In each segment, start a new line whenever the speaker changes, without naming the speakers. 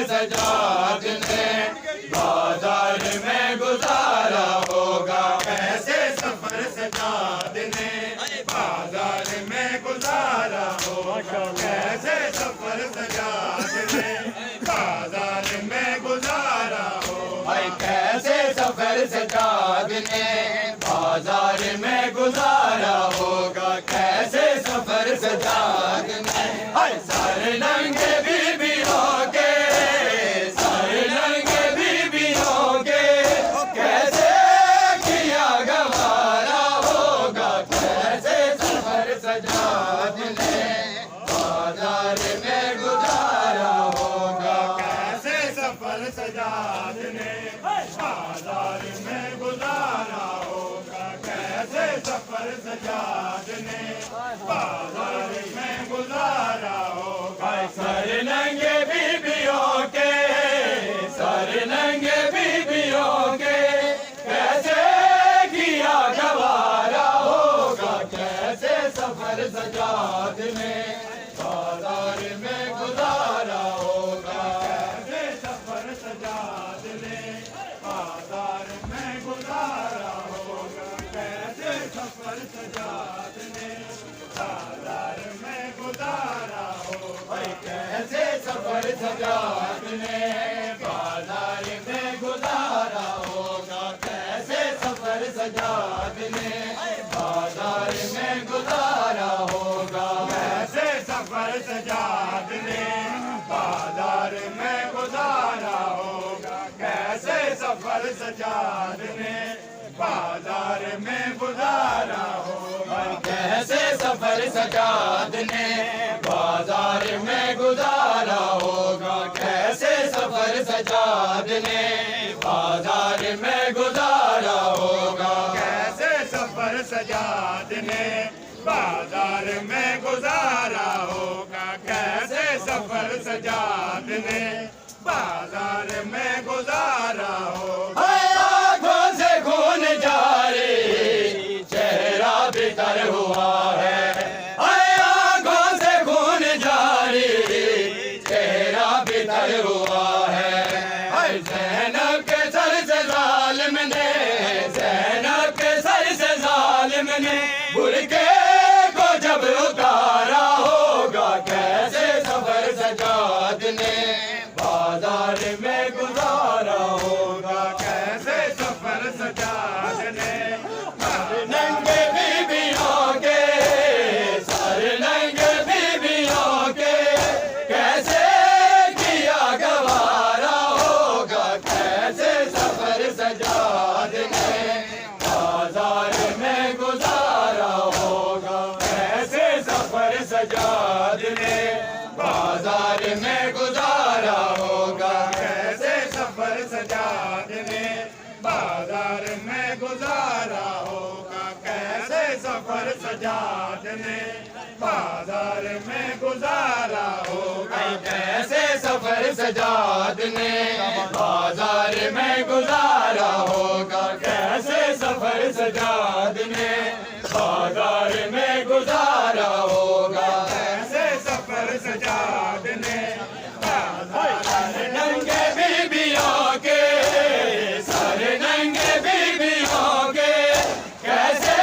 سجاد نے بازار میں گزارا ہوگا کیسے سفر سجاد نے بازار میں گزارا ہوگا کیسے سفر سجاد نے بازار میں گزارا ہوگا کیسے سفر سجاد نے بازار میں گزارا ہوگا کیسے سفر سجاد نے سر ننگے بیویوں کے سر ننگے بیویوں کے کیسے کیا گوارا ہوگا کیسے سفر سجاد نے بازار میں گزارا ہوگا کیسے سفر سجاد نے بازار میں گزارا ہوگا کیسے سفر سجاد نے بازار میں گزارا ہوگا سر ننگے بیویوں کے سر ننگے بیویوں کے کیسے کیا گوارا ہوگا کیسے سفر سجاد نے بازار میں گزارا ہوگا کیسے سفر سجاد نے بازار میں گزارا ہوگا کیسے سفر سجاد نے بازار میں گزارا ہوگا کیسے سفر سجاد نے بازار میں گزارا ہوگا کیسے سفر سجاد نے بازار میں گزارا ہوگا کیسے سفر سجاد نے بازار میں گزارا ہوگا کیسے سفر سجاد نے بازار میں گزارا ہوگا کیسے سفر سجاد نے بازار میں گزارا ہوگا کیسے سفر سجاد نے بازار میں گزارا ہوگا کیسے سفر سجاد نے بازار میں گزارا ہوگا کیسے سفر سجاد نے بازار میں گزارا ہوگا آنکھوں سے خون جاری چہرہ بتر ہوا ہے آنکھوں سے خون جاری چہرہ بتر ہوا ہے زینب کے سر سے ظالم نے زینب کے سر سے ظالم نے برقعے کو جب اتارا ہوگا کیسے سفر سجاد نے بازار میں گزارا ہوگا کیسے سفر سجاد نے سر ننگے بیویوں کے سر ننگے بیویوں کے کیسے کیا گوارا ہوگا کیسے سفر سجاد نے بازار میں گزارا ہوگا کیسے سفر سجاد نے بازار میں گزارا ہوگا کیسے سفر سجاد نے بازار میں گزارا ہوگا کیسے سفر سجاد نے بازار میں گزارا ہوگا کیسے سفر سجاد نے بازار میں گزارا ہوگا کیسے سفر سجاد نے بازار میں گزارا ہوگا کیسے سفر سجاد نے بازار ننگے بیویوں کے سر ننگے بیویوں کے کیسے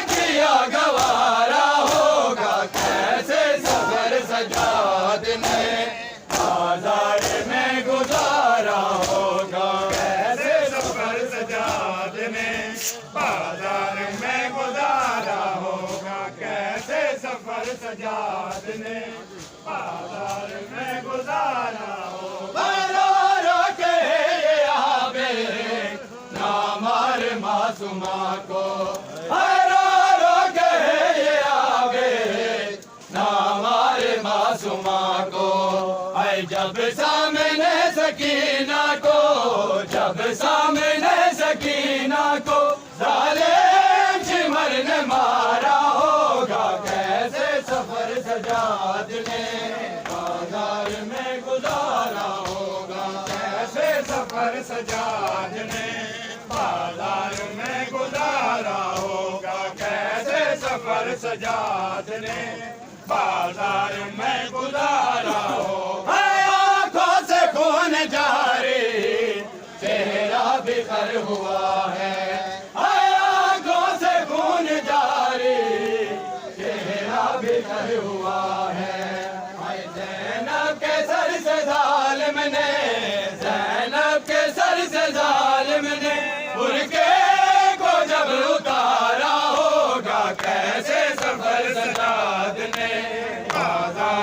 کیا گوارا ہوگا کیسے سفر سجاد نے بازار میں گزارا ہوگا کیسے سفر سجاد نے بازار میں گزارا ہوگا کیسے سفر سجاد نے بازار میں گزارا ہوگا رو رو کے آبے نامار معصومہ کو رو رو کے آبے نامار معصومہ کو جب سامنے سکینہ کو جب سامنے سکینہ کو ظالم شمر نے مارا ہوگا کیسے سفر سجاد نے بازار میں گزارا ہوگا کیسے سفر سجاد نے بازار میں گزارا ہوگا کیسے سفر سجاد نے بازار میں گزارا ہوگا آنکھوں سے خون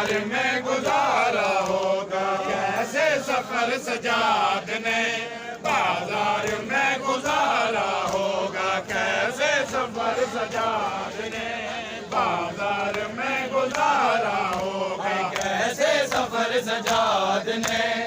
بازار میں گزارا ہوگا کیسے سفر سجاد نے بازار میں گزارا ہوگا کیسے سفر سجاد نے بازار میں گزارا ہوگا کیسے سفر سجاد نے